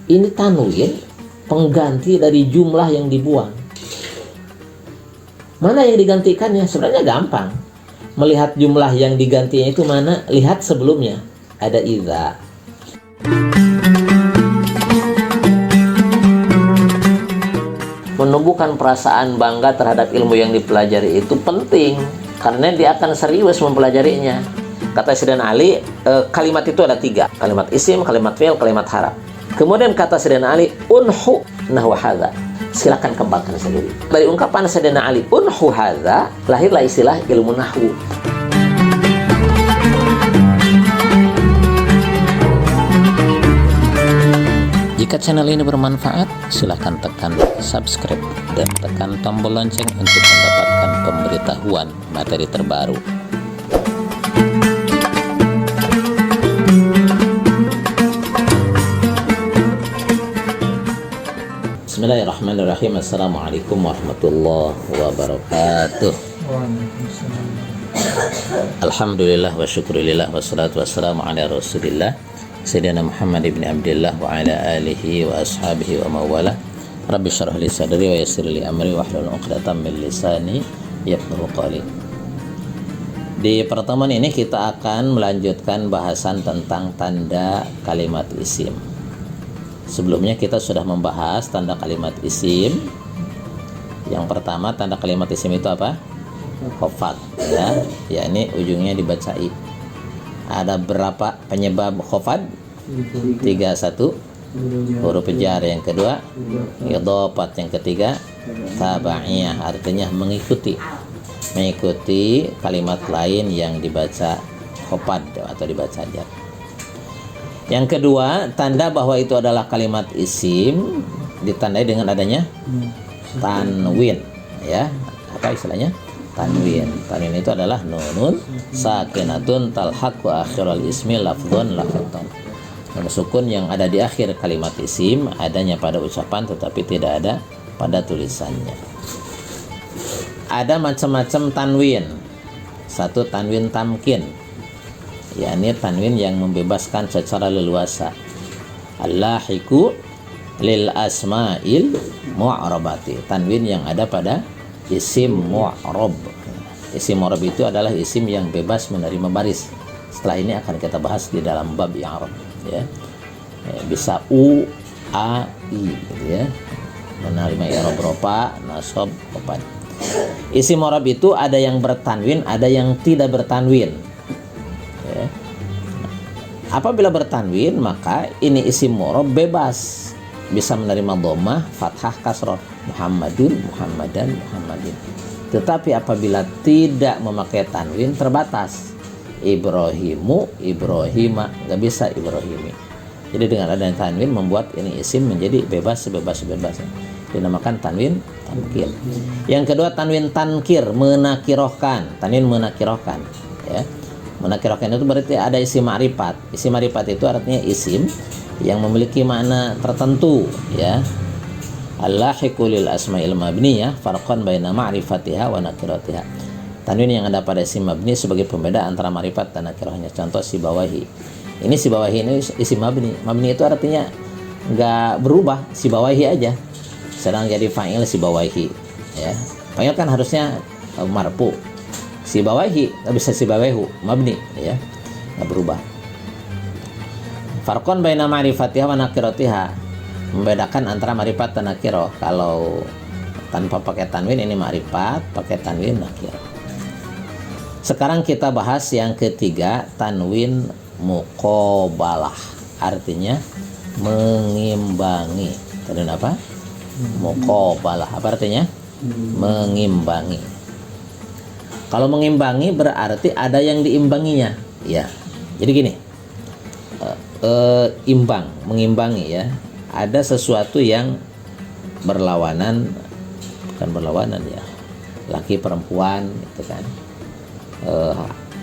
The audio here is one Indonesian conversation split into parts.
Ini tanwin pengganti dari jumlah yang dibuang. Mana yang digantikannya? Sebenarnya gampang. Melihat jumlah yang digantinya itu mana, lihat sebelumnya. Ada idza. Menumbuhkan perasaan bangga terhadap ilmu yang dipelajari itu penting, karena dia akan serius mempelajarinya. Kata Sayyidina Ali, kalimat itu ada 3. Kalimat isim, kalimat fi'il, kalimat harap. Kemudian kata Sayyidina Ali, unhu nahwa hadza. Silakan kembangkan sendiri. Dari ungkapan Sayyidina Ali, unhu hadza, lahirlah istilah ilmu nahwu. Jika channel ini bermanfaat, silakan tekan subscribe dan tekan tombol lonceng untuk mendapatkan pemberitahuan materi terbaru. Bismillahirrahmanirrahim. Assalamualaikum warahmatullahi wabarakatuh. Alhamdulillah wa syukurillah wassalatu wassalamu ala rasulillah Sayyidina Muhammad ibn Abdullah wa ala alihi wa ashabihi wa mawala. Rabbi syrah li sadri wa yassir li amri wa hlul 'uqdatam min lisani yafqahu qawli. Di pertemuan ini kita akan melanjutkan bahasan tentang tanda kalimat isim. Sebelumnya kita sudah membahas tanda kalimat isim. Yang pertama, tanda kalimat isim itu apa? Khofad, ya, yakni ujungnya dibaca i. Ada berapa penyebab khofad? 3. 1 huruf jar, yang kedua idhofat, yang ketiga tabaiyah, artinya mengikuti kalimat lain yang dibaca khofad atau dibaca jar. Yang kedua, tanda bahwa itu adalah kalimat isim ditandai dengan adanya tanwin, ya. Apa istilahnya? Tanwin. Tanwin itu adalah nunun sakinatun talhaqu akhiral ismi lafdhun lafatan. Nun sukun yang ada di akhir kalimat isim, adanya pada ucapan tetapi tidak ada pada tulisannya. Ada macam-macam tanwin. 1, tanwin tamkin, yakni tanwin yang membebaskan secara leluasa. Allahiku lil asma'il mu'rabati, tanwin yang ada pada isim mu'rab. Isim mu'rab itu adalah isim yang bebas menerima baris. Setelah ini akan kita bahas di dalam bab i'rab, ya. Bisa u, a, i, gitu ya. Menerima i'rab rofa, nasab, khafad. Isim mu'rab itu ada yang bertanwin, ada yang tidak bertanwin. Ya. Apabila bertanwin, maka ini isim mu'rab bebas, bisa menerima dhammah, fathah, kasrah. Muhammadun, Muhammadan, Muhammadin. Tetapi apabila tidak memakai tanwin, terbatas. Ibrahimu, Ibrahima, nggak bisa Ibrahimi. Jadi dengan adanya tanwin membuat ini isim menjadi bebas, sebebas-bebasnya. Dinamakan tanwin tankir. Yang kedua, tanwin tankir, menakirohkan. Tanwin menakirohkan, ya. Menakirohkan itu berarti ada isim ma'rifat. Isim ma'rifat itu artinya isim yang memiliki makna tertentu, ya. Allahiqu lil asma'il mabniyah farqan baina ma'rifatiha wa nakiratiha. Tanwin yang ada pada isim mabni sebagai pembeda antara ma'rifat dan nakirahnya. Contoh sibawahi. Ini sibawahi ini isim mabni. Mabni itu artinya enggak berubah, sibawahi aja. Sedang jadi fa'il sibawahi, ya. Fa'il kan harusnya marfu. Sibawahi enggak bisa sibawahu, mabni, ya. Enggak berubah. Farqan baina ma'rifatiha wa nakiratiha, membedakan antara ma'rifat dan nakirah. Kalau tanpa pakai tanwin ini ma'rifat, pakai tanwin nakirah. Sekarang kita bahas yang ketiga, tanwin muqabalah, artinya mengimbangi. Tanwin apa? Muqabalah. Apa artinya? Mengimbangi. Kalau mengimbangi berarti ada yang diimbanginya, ya. Jadi gini, imbang, mengimbangi, ya. Ada sesuatu yang berlawanan, bukan berlawanan, ya, laki perempuan, itu kan,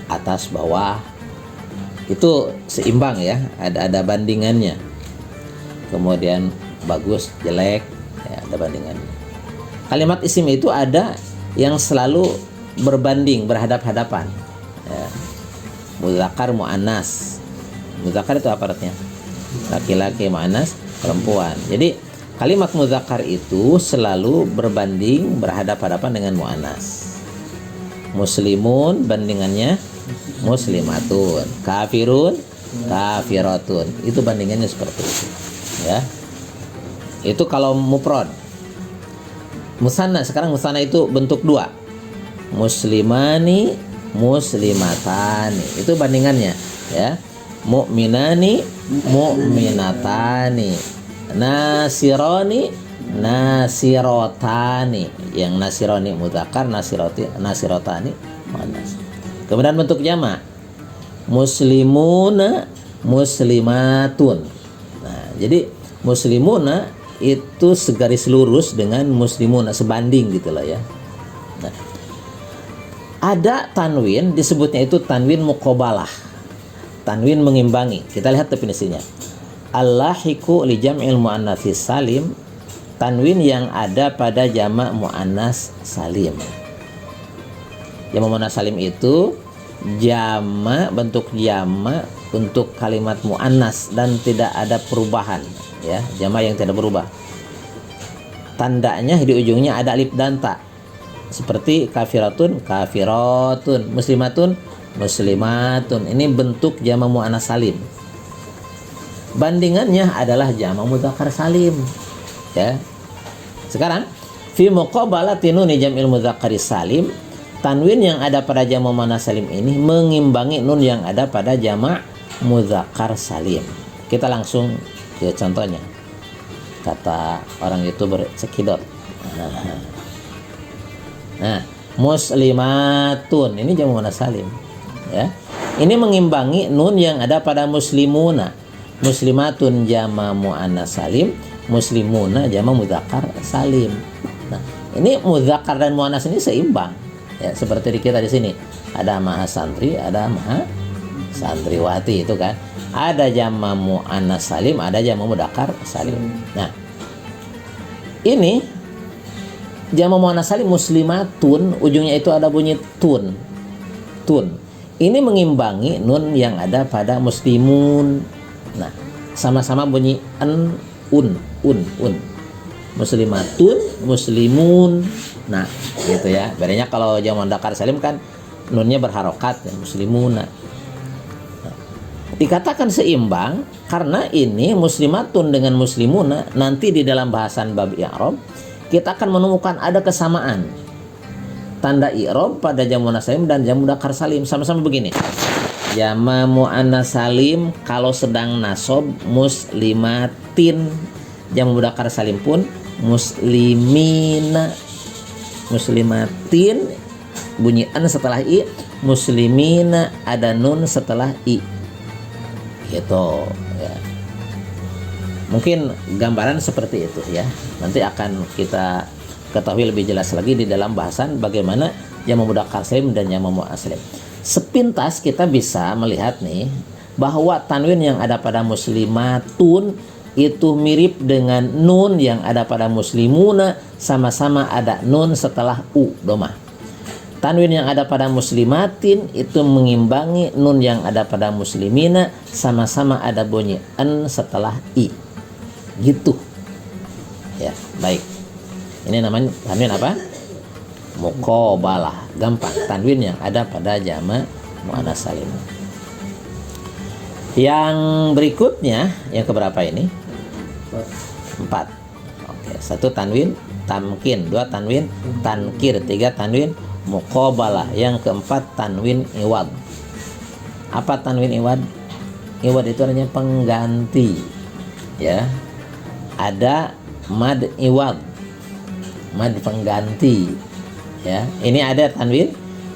atas bawah, itu seimbang, ya, ada bandingannya. Kemudian bagus jelek, ya, ada bandingannya. Kalimat isim itu ada yang selalu berbanding, berhadap-hadapan, ya. Muzakkar muannas. Muzakkar itu apa artinya? laki-laki, muannas perempuan. Jadi kalimat mudzakkar itu selalu berbanding berhadapan-hadapan dengan muannas. Muslimun bandingannya muslimatun, kafirun kafiratun. Itu bandingannya seperti itu. Ya. Itu kalau mufrad. Musanna, sekarang musanna itu bentuk dua. Muslimani, muslimatani. Itu bandingannya, ya. Mu'minani, mu'minatani. Nasirani, nasirotani. Yang nasirani mudzakkar, nasirotani muannas. Kemudian bentuk jamak. Muslimuna, muslimatun. Nah, jadi muslimuna itu segaris lurus dengan muslimuna, sebanding gitu loh ya. Nah, ada tanwin disebutnya itu tanwin muqabalah, tanwin mengimbangi. Kita lihat definisinya. Al-lahiqu li jam'il muannatsis salim, tanwin yang ada pada jamak muannas salim. Jamak muannas salim itu jamak, bentuk jamak untuk kalimat muannas dan tidak ada perubahan, ya, jamak yang tidak berubah. Tandanya di ujungnya ada alif dan ta. Seperti kafiratun, kafiratun, muslimatun, muslimatun. Ini bentuk jamak muannas salim. Bandingannya adalah jamak mudzakkar salim, ya. Sekarang fi muqabalati nun jam'il mudzakkar salim, tanwin yang ada pada jamak muannas salim ini mengimbangi nun yang ada pada jamak mudzakkar salim. Kita langsung ke contohnya. Kata orang YouTuber cekidot. Nah, muslimatun ini jamak muannas salim, ya. Ini mengimbangi nun yang ada pada muslimuna. Muslimatun jamak muannas salim, muslimuna jamak mudzakkar salim. Nah, ini mudzakkar dan muannas ini seimbang. Ya, seperti di kita di sini. Ada maha santri, ada maha santriwati, itu kan. Ada jamak muannas salim, ada jamak mudzakkar salim. Nah, ini jamak muannas salim muslimatun, ujungnya itu ada bunyi tun. Tun. Ini mengimbangi nun yang ada pada muslimun. Nah, sama-sama bunyi un. Muslimatun, muslimun. Nah, gitu ya. Bedanya kalau jamak mudzakkar salim kan nunnya berharokat, ya, muslimuna. Nah, dikatakan seimbang karena ini muslimatun dengan muslimuna nanti di dalam bahasan bab i'rab kita akan menemukan ada kesamaan. Tanda i'rab pada jamak muannas salim dan jamak mudzakkar salim sama-sama begini. Jamak muannas salim kalau sedang nasab muslimatin, jamak mudzakkar salim pun muslimina. Muslimatin bunyi an setelah i, muslimina ada nun setelah i. Gitu ya. Mungkin gambaran seperti itu ya. Nanti akan kita ketahui lebih jelas lagi di dalam bahasan bagaimana jamak mudzakkar salim dan jamak muannas salim. Sepintas kita bisa melihat nih bahwa tanwin yang ada pada muslimatun itu mirip dengan nun yang ada pada muslimuna, sama-sama ada nun setelah u domah. Tanwin yang ada pada muslimatin itu mengimbangi nun yang ada pada muslimina, sama-sama ada bunyi an setelah i. Gitu. Ya, baik. Ini namanya tanwin apa? Muqabalah. Gampang. Tanwin yang ada pada jamak muannas salim. Yang berikutnya, yang keberapa ini? 4. Oke, 1 tanwin tamkin, 2 tanwin tankir, 3 tanwin muqabalah, yang keempat tanwin iwad. Apa tanwin iwad? Iwad itu artinya pengganti, ya. Ada mad iwad, mad pengganti, ya. Ini ada tanwin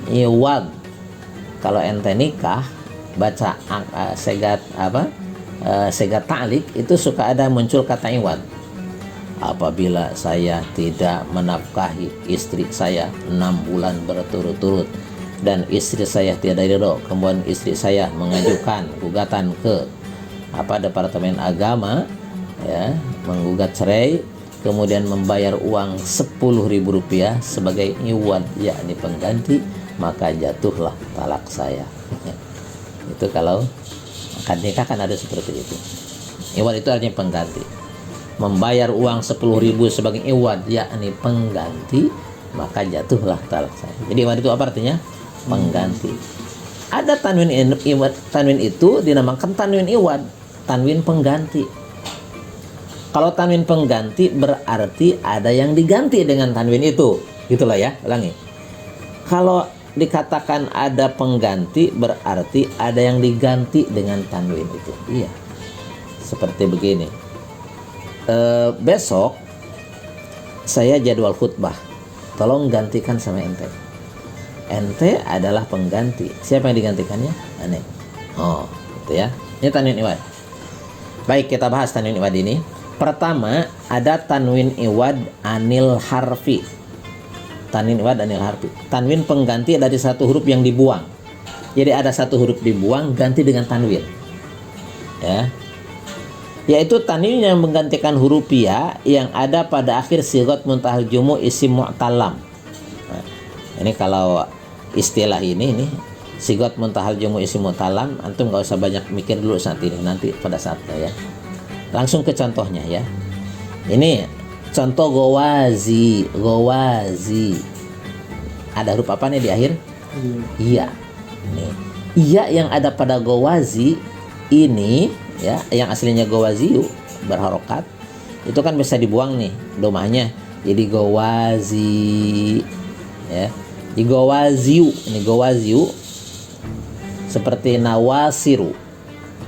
iwad. Kalau ente nikah baca segat segat ta'lik itu suka ada muncul kata iwad. Apabila saya tidak menafkahi istri saya 6 bulan berturut-turut dan istri saya tidak ridho, kemudian istri saya mengajukan gugatan ke Departemen Agama, ya, menggugat cerai, kemudian membayar uang Rp10.000 sebagai iwad, yakni pengganti, maka jatuhlah talak saya. Itu kalau akad nikah kan ada seperti itu. Iwad itu artinya pengganti. Membayar uang 10.000 sebagai iwad, yakni pengganti, maka jatuhlah talak saya. Jadi iwad itu apa artinya? Pengganti. Ada tanwin iwad, tanwin itu dinamakan tanwin iwad, tanwin pengganti. Kalau tanwin pengganti berarti ada yang diganti dengan tanwin itu. Gitulah ya, ulangi. Kalau dikatakan ada pengganti berarti ada yang diganti dengan tanwin itu. Iya. Seperti begini. Besok saya jadwal khutbah. Tolong gantikan sama ente. Ente adalah pengganti. Siapa yang digantikannya? Ane. Oh, gitu ya. Ini tanwin iwad. Baik, kita bahas tanwin iwad ini. Pertama, ada tanwin iwad anil harfi. Tanwin iwad anil harfi. Tanwin pengganti dari satu huruf yang dibuang. Jadi ada satu huruf dibuang ganti dengan tanwin. Ya. Yaitu tanwin yang menggantikan huruf ya yang ada pada akhir sigat muntahal jumu isim mu'talam. Nah, ini kalau istilah ini sigat muntahal jumu isim mu'talam, antum nggak usah banyak mikir dulu saat ini, nanti pada saatnya ya. Langsung ke contohnya ya. Ini contoh gowazi. Ada huruf apa nih di akhir? Iya. Nih. Iya yang ada pada gowazi ini ya, yang aslinya gowaziyu berharokat, itu kan bisa dibuang nih domahnya jadi gowazi ya. Di gowaziyu, ini gowaziyu seperti nawasiru,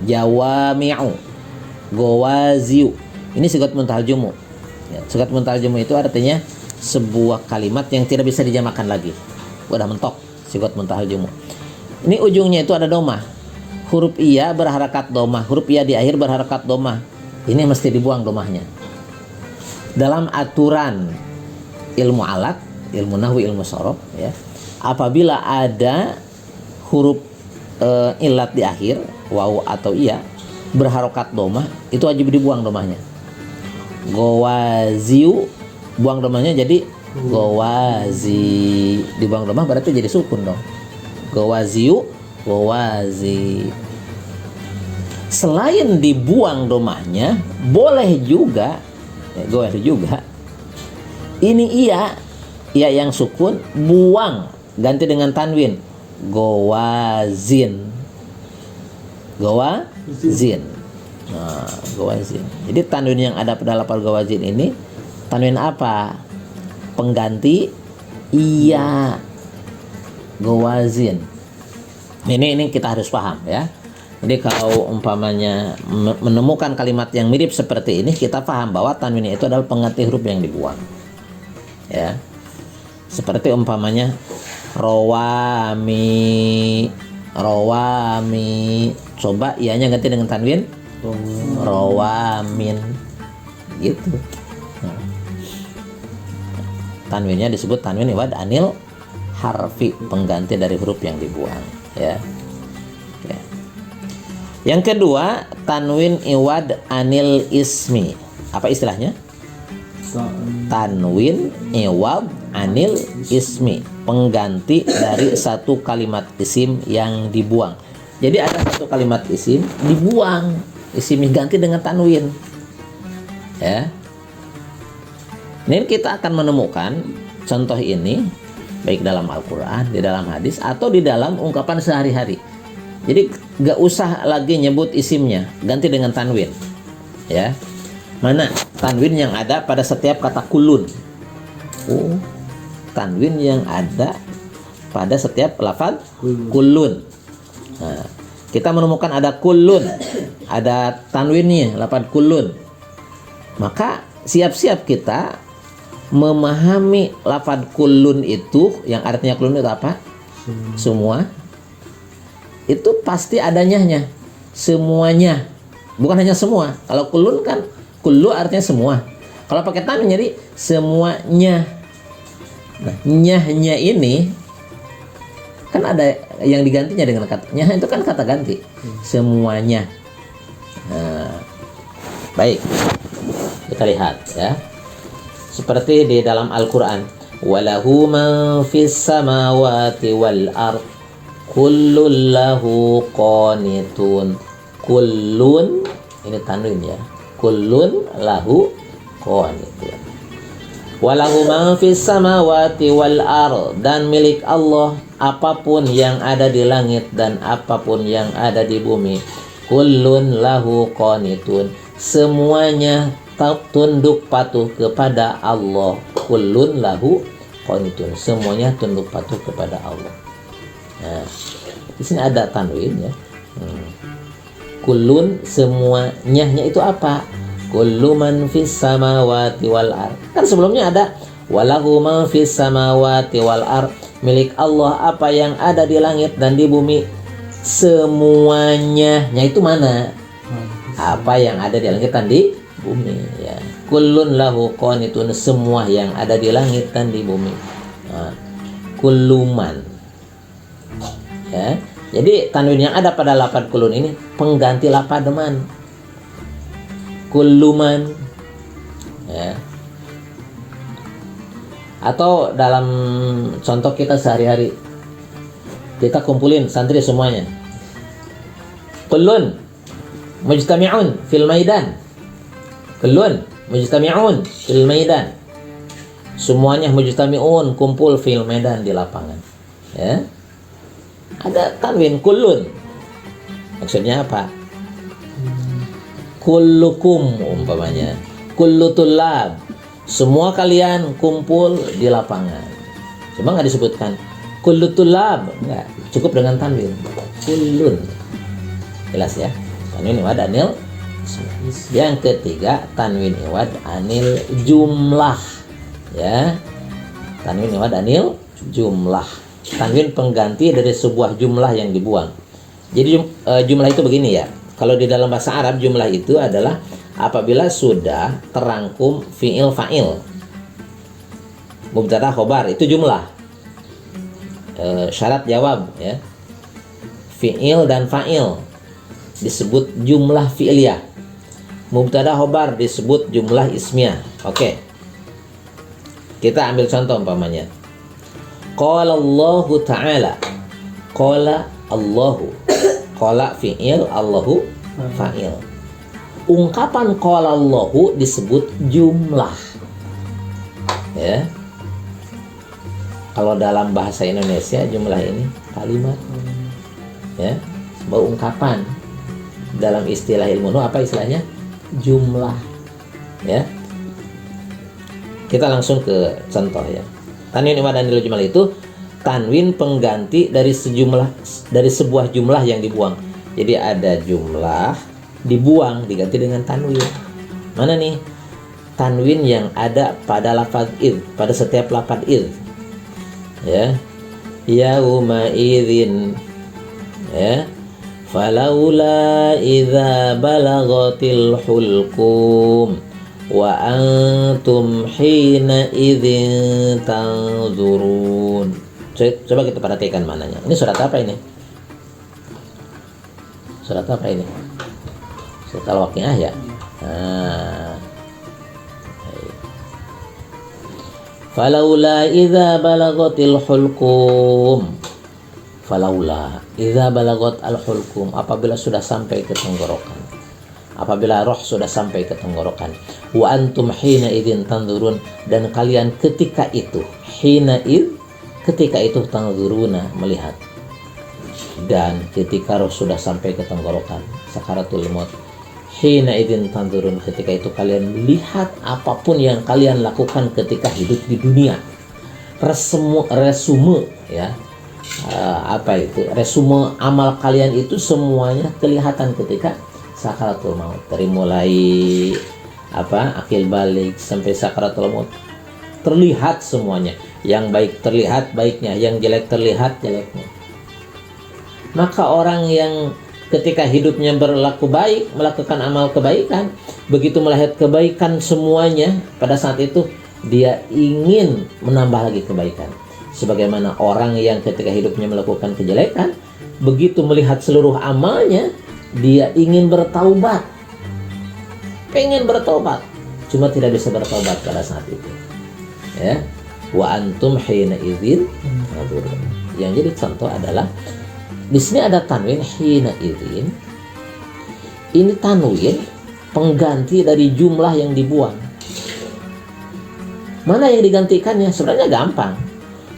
jawami'u, gowaziyu. Ini sigat muntahal jumu. Ya, sigat muntahal jumu itu artinya sebuah kalimat yang tidak bisa dijamakan lagi. Udah mentok sigat muntahal jumu. Ini ujungnya itu ada domah. Huruf iya berharakat domah, huruf iya di akhir berharakat domah. Ini mesti dibuang domahnya. Dalam aturan ilmu alat, ilmu nahwu, ilmu sorof ya, apabila ada huruf ilat di akhir, waw atau iya berharokat domah, itu wajib dibuang domahnya. Gowaziu, buang domahnya jadi gowazi. Dibuang domah berarti jadi sukun dong. Gowaziu, gowazi. Selain dibuang domahnya, boleh juga ini iya yang sukun buang, ganti dengan tanwin, gowazin. Nah, gowazin. Jadi tanwin yang ada pada lafal gowazin ini tanwin apa? Pengganti iya, gowazin. Ini kita harus paham ya. Jadi kalau umpamanya menemukan kalimat yang mirip seperti ini, kita paham bahwa tanwin itu adalah pengganti huruf yang dibuang. Ya. Seperti umpamanya rawami. Coba ianya ganti dengan tanwin rawamin. Gitu. Nah. Tanwinnya disebut tanwin iwad anil harfi, pengganti dari huruf yang dibuang, ya. Oke. Yang kedua, tanwin iwad anil ismi. Apa istilahnya? Tanwin iwad anil ismi, pengganti dari satu kalimat isim yang dibuang. Jadi ada satu kalimat isim dibuang, isimnya ganti dengan tanwin. Ya. Ini kita akan menemukan contoh ini baik dalam Al-Quran, di dalam hadis, atau di dalam ungkapan sehari-hari. Jadi gak usah lagi nyebut isimnya, ganti dengan tanwin. Ya, mana tanwin yang ada pada setiap kata kulun? Oh, tanwin yang ada pada setiap lafaz kulun. Nah, kita menemukan ada kulun, ada tanwinnya, lafaz kulun. Maka siap-siap kita memahami lafaz kulun itu, yang artinya kulun itu apa? Semua. Itu pasti adanya semuanya, bukan hanya semua. Kalau kulun kan kullu artinya semua. Kalau pakai tanwin jadi semuanya. Nah, nyahnya ini kan ada yang digantinya dengan kata nyah, itu kan kata ganti. Semuanya. Nah, baik. Kita lihat ya. Seperti di dalam Al-Qur'an, walahu man fis samawati wal ard kullun lahu qanitun. Kullun Ini tanwin ya. Kullun lahu qanitun. Walahu ma fis samawati wal ard, dan milik Allah apapun yang ada di langit dan apapun yang ada di bumi. Kullun lahu qanitun, semuanya tunduk patuh kepada Allah. Kullun lahu qanitun, semuanya tunduk patuh kepada Allah. Nah, di sini ada tanwin ya. Kullun, semuanya itu apa? Kullu man fis samawati wal ard. Kan sebelumnya ada walahu ma fis samawati wal ard, milik Allah apa yang ada di langit dan di bumi. Semuanya itu mana? Apa yang ada di langit dan di bumi ya. Kullun lahu qanitun, semua yang ada di langit dan di bumi. Nah, kulluman ya. Jadi tanwin yang ada pada lafaz kullun ini pengganti lafaz man. Kulluman ya. Atau dalam contoh kita sehari-hari, kita kumpulin santri semuanya. Kullun mujtami'un fil maidan. Kullun mujtami'un fil maidan. Semuanya mujtami'un, kumpul fil maidan, di lapangan. Ya. Ada tanwin kullun. Maksudnya apa? Kullukum umpamanya. Kullu tullab, semua kalian kumpul di lapangan. Cuma nggak disebutkan kullu tullab, nggak, cukup dengan tanwin kullun. Jelas ya. Tanwin iwad anil. Yang ketiga, tanwin iwad anil jumlah ya. Tanwin iwad anil jumlah, tanwin pengganti dari sebuah jumlah yang dibuang. Jadi jumlah itu begini ya. Kalau di dalam bahasa Arab, jumlah itu adalah apabila sudah terangkum fi'il fa'il, mubtada khobar, itu jumlah. Syarat jawab ya, fi'il dan fa'il disebut jumlah fi'liyah, mubtada khobar disebut jumlah ismiyah. Oke, kita ambil contoh umpamanya. Qala Allahu ta'ala. Qala Allahu, qala fi'il, Allahu fa'il. Ungkapan qala Allahu disebut jumlah ya. Kalau dalam bahasa Indonesia jumlah ini kalimat ya, sebuah ungkapan. Dalam istilah ilmu apa istilahnya? Jumlah ya. Kita langsung ke contoh ya. Tanwin iwad anil jumlah itu tanwin pengganti dari sebuah jumlah yang dibuang. Jadi ada jumlah dibuang, diganti dengan tanwin. Mana nih tanwin yang ada pada lafaz id, pada setiap lafaz id ya. Yauma idzin ya, falaula idza balagatil hulqum wa antum hina idzin tanzurun. Coba kita perhatikan mananya. Ini surat apa ini? Surat apa ini? Surat Al-Waqiah ya. Nah. Falaula idza balagatil hulqum. Falaula idza balagat al-hulqum, apabila sudah sampai ke tenggorokan. Apabila roh sudah sampai ke tenggorokan. Wa antum hina idzin tanzurun, dan kalian ketika itu, hina id, ketika itu tanzuruna, melihat. Dan ketika roh sudah sampai ke tenggorokan, sakaratul maut, hina idzin tanzurun, ketika itu kalian melihat apapun yang kalian lakukan ketika hidup di dunia. Resume ya. Apa itu? Resume amal kalian itu semuanya kelihatan ketika sakaratul maut. Dari mulai akil balik sampai sakaratul maut, terlihat semuanya. Yang baik terlihat baiknya, yang jelek terlihat jeleknya. Maka orang yang ketika hidupnya berlaku baik, melakukan amal kebaikan, begitu melihat kebaikan semuanya, pada saat itu dia ingin menambah lagi kebaikan. Sebagaimana orang yang ketika hidupnya melakukan kejelekan, begitu melihat seluruh amalnya, dia ingin bertaubat, pengen bertaubat, cuma tidak bisa bertaubat pada saat itu ya. Wa antum hina idzin. Yang jadi contoh adalah di sini ada tanwin hina idzin. Ini tanwin pengganti dari jumlah yang dibuang. Mana yang digantikannya? Sebenarnya gampang.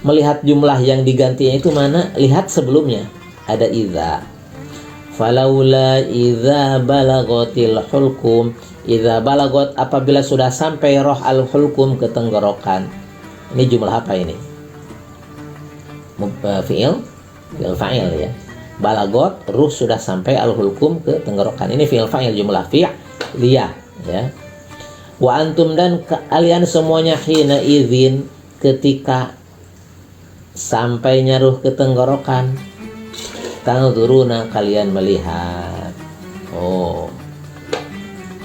Melihat jumlah yang digantinya itu mana? Lihat sebelumnya. Ada idza. Falaula idza balagatil hulqum. Idza balagot, apabila sudah sampai roh al-hulqum ke tenggorokan. Ini jumlah apa ini? Fi'il fa'il ya. Balagot, ruh sudah sampai al-hulqum ke tenggorokan. Ini fi'il fa'il, jumlah fi'liyah ya. Wa antum, dan kalian semuanya hina idzin, ketika sampainya ruh ke tenggorokan, tanzuruna, kalian melihat.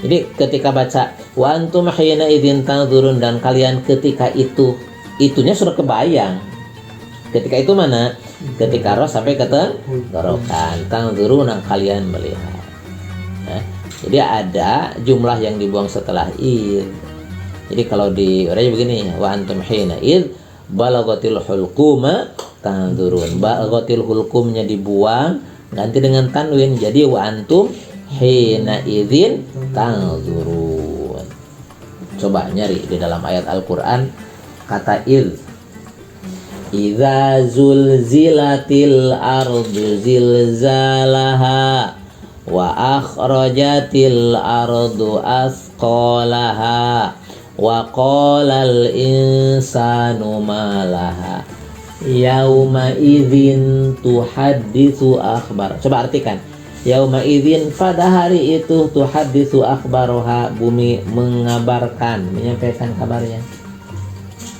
Jadi ketika baca wa antum hina idzin tanzurun, dan kalian ketika itu, itunya sudah kebayang. Ketika itu mana? Ketika roh sampai ke tenggorokan, tanzuruna, kalian melihat. Jadi ada jumlah yang dibuang setelah id. Jadi kalau di orangnya begini, wa antum hina id balagatil hulquma tanzurun. Balagatil hulqumnya dibuang, ganti dengan tanwin, jadi wa antum hina idzin tanzurun. Coba nyari di dalam ayat Al-Qur'an kata id. Idza zulzilatil ardu zilzalaha wa akhrajatil ardu asqalaha wa qalal insanu malaha yauma idzin tuhadditsu akhbar. Coba artikan. Yauma idzin, pada hari itu, tuhadditsu akhbaroha, bumi mengabarkan, menyampaikan kabarnya.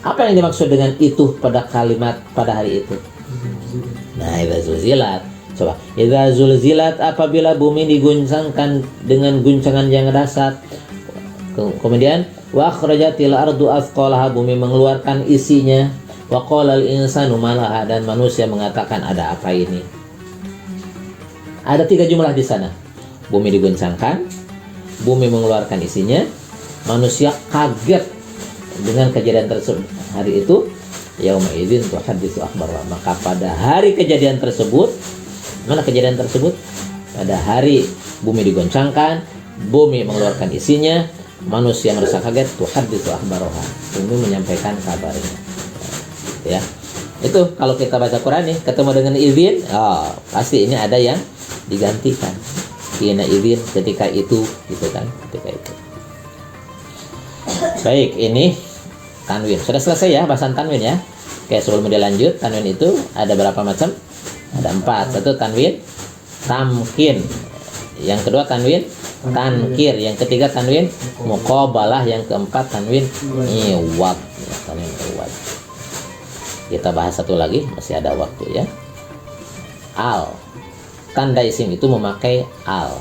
Apa yang dimaksud dengan itu pada kalimat pada hari itu? Nah, idza zulzilat. Coba, idza zulzilat, apabila bumi diguncangkan dengan guncangan yang dahsyat. Kemudian wa akhrajatil ardu athqalaha, bumi mengeluarkan isinya. Wa qalal insanu malaha, dan manusia mengatakan ada apa ini? Ada 3 jumlah di sana. Bumi diguncangkan, bumi mengeluarkan isinya, manusia kaget dengan kejadian tersebut. Hari itu yauma idzin tuhadditsu akhbarha, maka pada hari kejadian tersebut, mana kejadian tersebut? Pada hari bumi digoncangkan, bumi mengeluarkan isinya, manusia merasa kaget, tuhadditsu akhbarha, bumi menyampaikan kabarnya. Ya. Itu kalau kita baca Quran nih, ketemu dengan idzin, pasti ini ada yang digantikan. Hina idzin, ketika itu, gitu kan, ketika itu. Baik, ini tanwin. Sudah selesai ya bahasan tanwin ya. Oke, sebelum dilanjut, tanwin itu ada berapa macam? Ada 4. Satu tanwin tamkin, yang kedua tanwin tankir, yang ketiga tanwin muqabalah, yang keempat tanwin iwad. Ya, tanwin iwad. Kita bahas satu lagi, masih ada waktu ya. Al, tanda isim itu memakai al.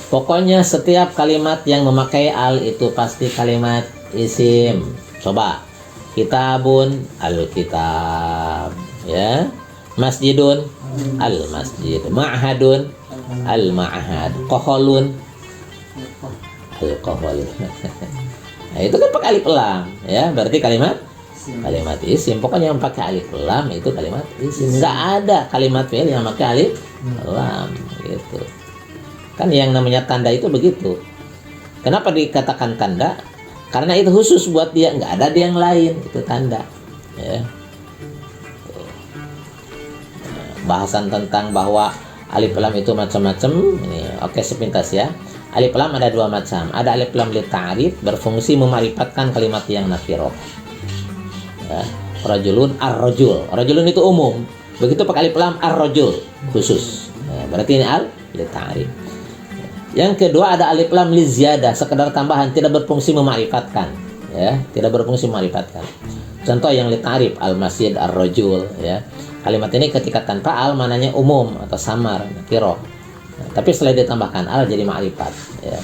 Pokoknya setiap kalimat yang memakai al itu pasti kalimat isim. Coba, kitabun, al-kitab, ya. Masjidun, al-masjid. Ma'hadun, al-ma'had. Qaholun, al-qahol. Nah, itu kan pakai alif lam, ya. Berarti kalimat isim. Pokoknya yang pakai alif lam itu kalimat isim. Enggak ada kalimat fi'il yang pakai alif lam, gitu. Kan yang namanya tanda itu begitu. Kenapa dikatakan tanda? Karena itu khusus buat dia, nggak ada di yang lain, itu tanda. Ya. Bahasan tentang bahwa alif lam itu macam-macam. Ini oke, sepintas ya. Alif lam ada 2 macam. Ada alif lam li ta'rif, berfungsi memarifatkan kalimat yang nakirah. Ya. Rajulun, ar-rajul. Rajulun itu umum. Begitu pakai alif lam, ar-rajul khusus. Ya, berarti ini al li ta'rif. Yang kedua ada alif lam li ziyadah, sekedar tambahan, tidak berfungsi memarifatkan, ya, tidak berfungsi memarifatkan. Contoh yang li ta'rif, al-masjid, ar-rajul, ya. Kalimat ini ketika tanpa al mananya umum atau samar, nakirah. Nah, tapi setelah ditambahkan al jadi ma'rifat, ya.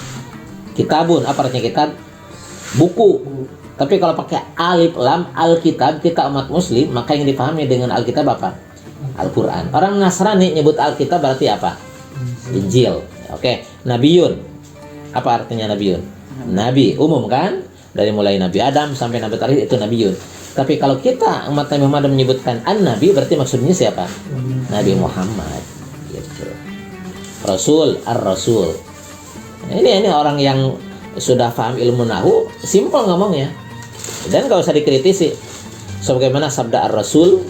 Kitabun, apa artinya kitab? Buku. Tapi kalau pakai alif lam, al-kitab, kita umat muslim, maka yang dipahami dengan al-kitab apa? Al-Quran. Orang Nasrani nyebut al-kitab berarti apa? Injil. Oke, Nabiyun. Apa artinya Nabiyun? Nabi, umum kan? Dari mulai Nabi Adam sampai Nabi terakhir itu Nabiyun. Tapi kalau kita umat Nabi Muhammad menyebutkan an-Nabi, berarti maksudnya siapa? Nabi Muhammad, gitu. Rasul, ar-rasul. Ini orang yang sudah paham ilmu nahu, simpel ngomongnya. Dan gak usah dikritisi. Sebagaimana sabda ar-rasul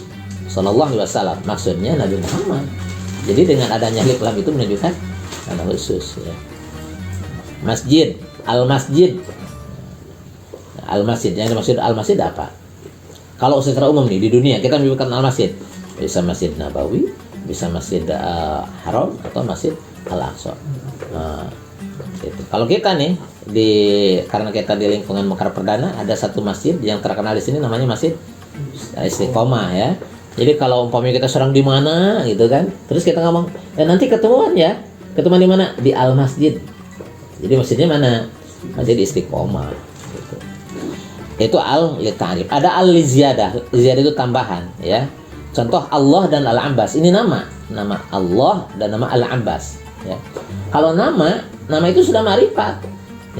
sallallahu alaihi wasallam, maksudnya Nabi Muhammad. Jadi dengan adanya alif lam itu menunjukkan karena khusus ya. Masjid, al-masjid. Al-masjid, yang dimaksud al-masjid apa? Kalau secara umum nih di dunia kita menyebutkan al-masjid, bisa Masjid Nabawi, bisa Masjid Haram atau Masjid Al-Aqsa. Gitu. Kalau kita nih karena kita di lingkungan Mekar Perdana, ada satu masjid yang terkenal di sini namanya Masjid Istiqomah ya. Jadi kalau umpamanya kita serang di mana gitu kan, terus kita ngomong, nanti ketemuan ya, ketemuan di mana? Di Al-Masjid. Jadi masjidnya mana? Masjid Istiqomah. Gitu. Itu al-li-ta'rif. Ada al-li-ziyadah. Ziyadah itu tambahan ya. Contoh Allah dan Al-Abbas. Ini nama Allah dan nama Al-Abbas ya. Kalau nama itu sudah ma'rifat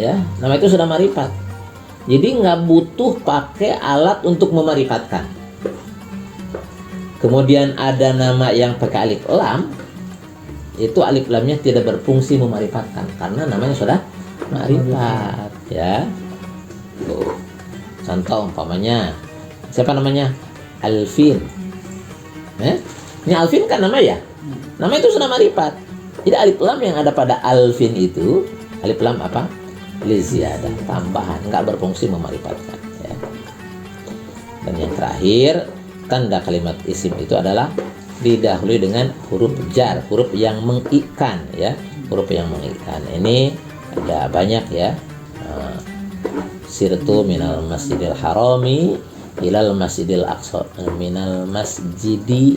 ya. Nama itu sudah ma'rifat. Jadi nggak butuh pakai alat untuk memarifatkan. Kemudian ada nama yang pakai alif lam, itu alif lamnya tidak berfungsi memarifatkan karena namanya sudah ma'rifat ya. Tuh. Contoh umpamanya siapa namanya? Alvin. Ini Alvin kan nama ya. Nama itu sudah ma'rifat. Jadi alif lam yang ada pada Alvin itu alif lam apa? Liziyadah, tambahan, nggak berfungsi memarifatkan ya. Dan yang terakhir, tanda kalimat isim itu adalah didahului dengan huruf jar, huruf yang mengikat ya, huruf yang mengikat. Ini ada banyak ya. Sirtu minal masjidil harami ilal masjidil aqsa, minal masjidi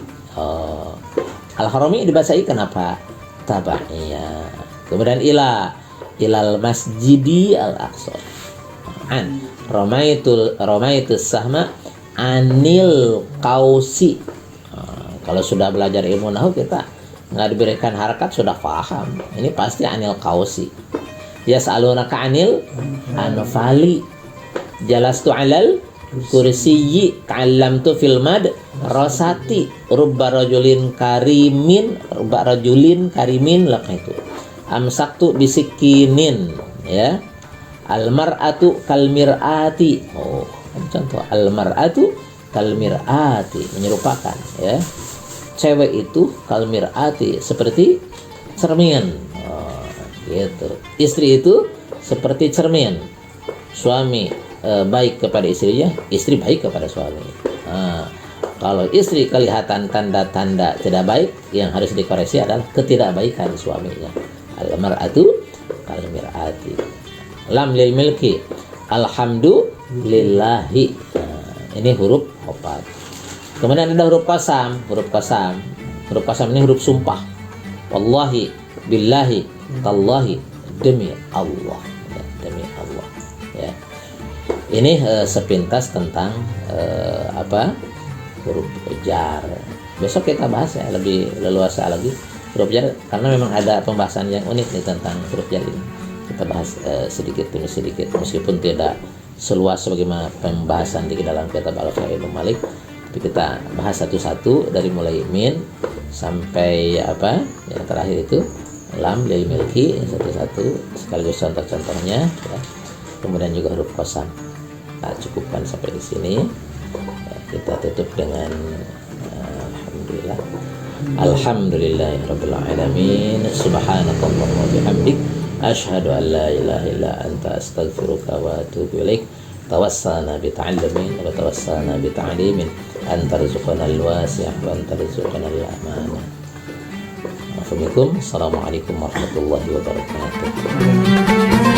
al-harami dibacakan kenapa? Tabaiya. Kemudian ilal masjidi al-aqsa. Ramaitu sahma anil kausi. Kalau sudah belajar ilmu nahwu kita nggak diberikan harakat sudah paham. Ini pasti anil kausi. Yas'alunaka anil anfali. Jalastu alal kursiyyi ta'allamtu fil mad rasati rubba rajulin karimin laqaitu amsaktu bisikinin ya. Almar'atu kalmir'ati. Contoh almar'atu kalmir'ati menyerupakan ya. Cewek itu kalmir'ati seperti cermin. Gitu. Istri itu seperti cermin. Suami baik kepada istrinya, istri baik kepada suami. Kalau istri kelihatan tanda-tanda tidak baik, yang harus dikoreksi adalah ketidakbaikan suaminya. Al-mar'atu kal-mir'ati. Lam lil milki. Alhamdulillahi. Ini huruf opat. Kemudian ada huruf qasam. Huruf qasam ini huruf sumpah. Wallahi, billahi, tallahi, demi Allah. Ya, demi Allah. Ya. Ini sepintas tentang huruf jar. Besok kita bahas ya lebih leluasa lagi huruf jar karena memang ada pembahasan yang unik nih tentang huruf jar ini. Kita bahas sedikit demi sedikit meskipun tidak seluas sebagaimana pembahasan di dalam kitab Al-Fiqh Ibnu Malik, tapi kita bahas satu-satu dari mulai min sampai yang terakhir itu lam lil milki satu-satu sekaligus contoh-contohnya ya. Kemudian juga huruf qasam. Nah, cukupkan sampai di sini. Kita tutup dengan alhamdulillah. Alhamdulillahirabbil alamin. Subhanakallahumma wa bihamdik asyhadu an la ilaha illa anta astaghfiruka wa atubu ilaik. Tawassalna bi ta'allumin wa tawassalna bi ta'limin antarzuqana al-wasi' wa antarzuqana al-amanah. Assalamualaikum warahmatullahi wabarakatuh.